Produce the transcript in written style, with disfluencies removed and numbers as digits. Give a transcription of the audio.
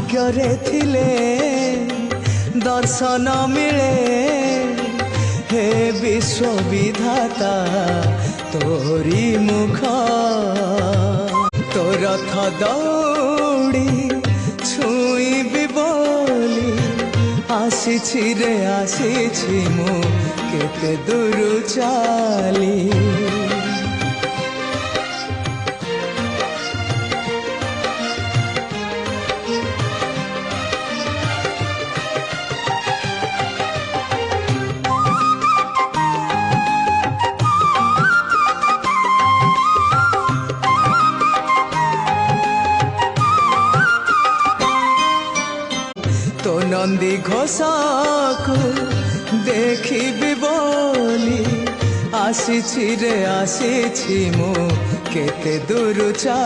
भाग्यरे थिले दर्शन मिले हे विश्वविधाता तोरी मुख तो रथ दौड़ी छुईबी बोली आसी रे आसी मु केते दूर चाली तो नंदी घोषा को देखी बोली आसी रे आसी मु केते दूर चा